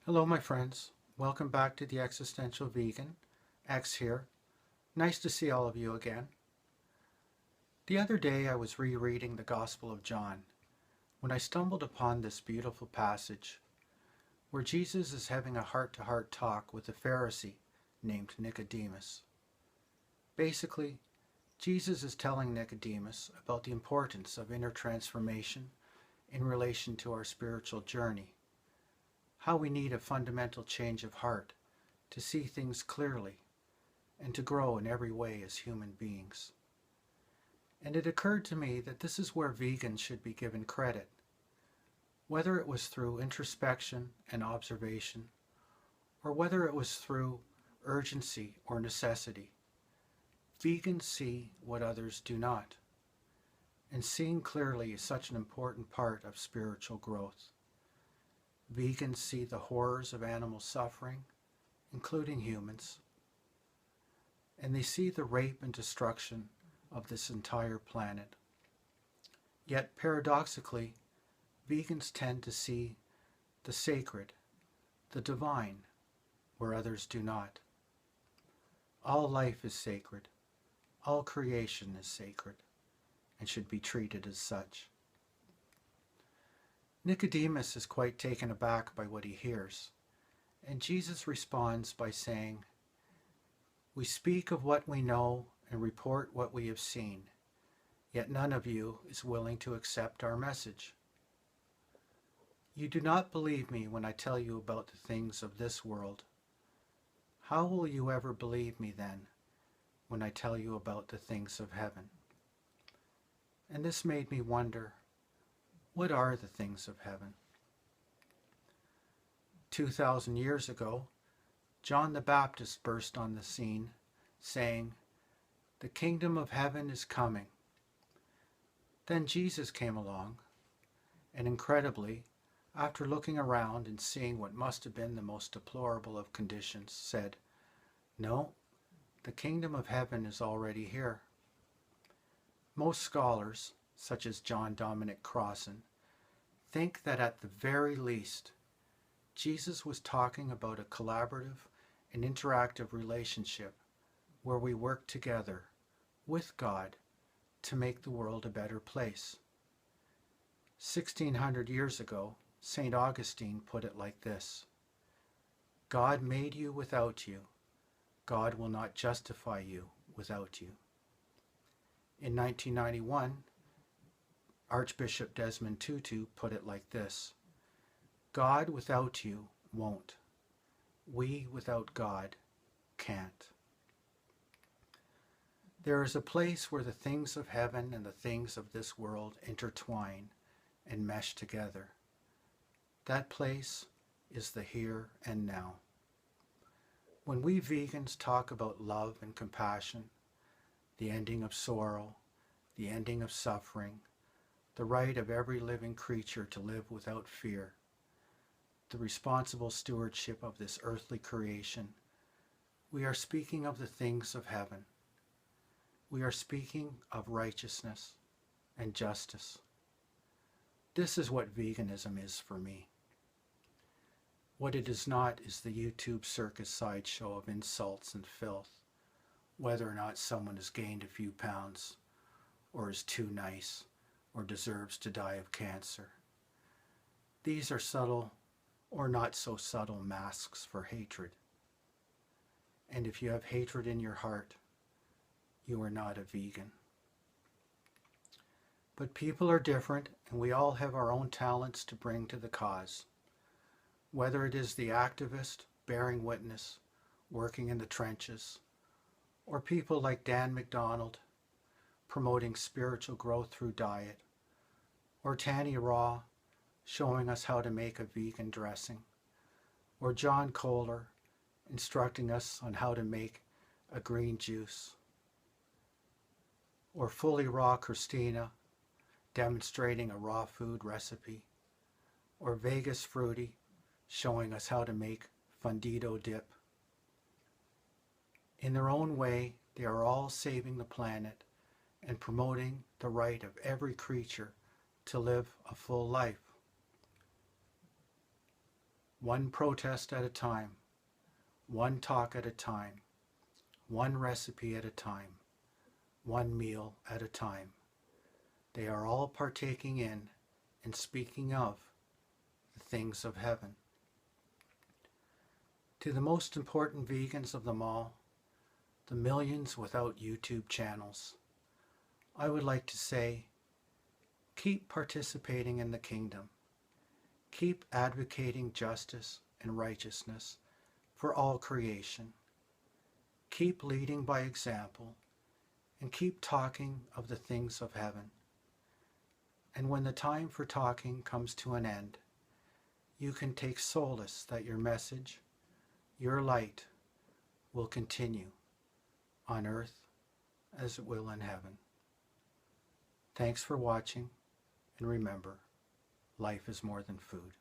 Hello, my friends. Welcome back to the Existential Vegan. X here. Nice to see all of you again. The other day I was rereading the Gospel of John when I stumbled upon this beautiful passage where Jesus is having a heart-to-heart talk with a Pharisee named Nicodemus. Basically, Jesus is telling Nicodemus about the importance of inner transformation in relation to our spiritual journey. How we need a fundamental change of heart to see things clearly and to grow in every way as human beings. And it occurred to me that this is where vegans should be given credit. Whether it was through introspection and observation, or whether it was through urgency or necessity, vegans see what others do not. And seeing clearly is such an important part of spiritual growth. Vegans see the horrors of animal suffering, including humans, and they see the rape and destruction of this entire planet. Yet, paradoxically, vegans tend to see the sacred, the divine, where others do not. All life is sacred, all creation is sacred, and should be treated as such. Nicodemus is quite taken aback by what he hears, and Jesus responds by saying, "We speak of what we know and report what we have seen, yet none of you is willing to accept our message. You do not believe me when I tell you about the things of this world. How will you ever believe me then when I tell you about the things of heaven?" And this made me wonder, what are the things of heaven? 2,000 years ago, John the Baptist burst on the scene, saying, "The kingdom of heaven is coming." Then Jesus came along, and incredibly, after looking around and seeing what must have been the most deplorable of conditions, said, "No, the kingdom of heaven is already here." Most scholars, such as John Dominic Crossan, think that at the very least, Jesus was talking about a collaborative and interactive relationship where we work together with God to make the world a better place. 1600 years ago, St. Augustine put it like this: "God made you without you. God will not justify you without you." In 1991, Archbishop Desmond Tutu put it like this: "God without you won't. We without God can't." There is a place where the things of heaven and the things of this world intertwine and mesh together. That place is the here and now. When we vegans talk about love and compassion, the ending of sorrow, the ending of suffering, the right of every living creature to live without fear, the responsible stewardship of this earthly creation, we are speaking of the things of heaven. We are speaking of righteousness and justice. This is what veganism is for me. What it is not is the YouTube circus sideshow of insults and filth, whether or not someone has gained a few pounds, or is too nice, or deserves to die of cancer. These are subtle or not so subtle masks for hatred. And if you have hatred in your heart, you are not a vegan. But people are different, and we all have our own talents to bring to the cause. Whether it is the activist bearing witness, working in the trenches, or people like Dan McDonald promoting spiritual growth through diet, or Tanny Raw showing us how to make a vegan dressing, or John Kohler instructing us on how to make a green juice, or Fully Raw Christina demonstrating a raw food recipe, or Vegas Fruity showing us how to make fundido dip. In their own way, they are all saving the planet and promoting the right of every creature to live a full life. one protest at a time, one talk at a time, one recipe at a time, one meal at a time. They are all partaking in and speaking of the things of heaven. To the most important vegans of them all, the millions without YouTube channels, I would like to say, keep participating in the kingdom. Keep advocating justice and righteousness for all creation. Keep leading by example, and keep talking of the things of heaven. And when the time for talking comes to an end, you can take solace that your message, your light, will continue on earth as it will in heaven. Thanks for watching, and remember, life is more than food.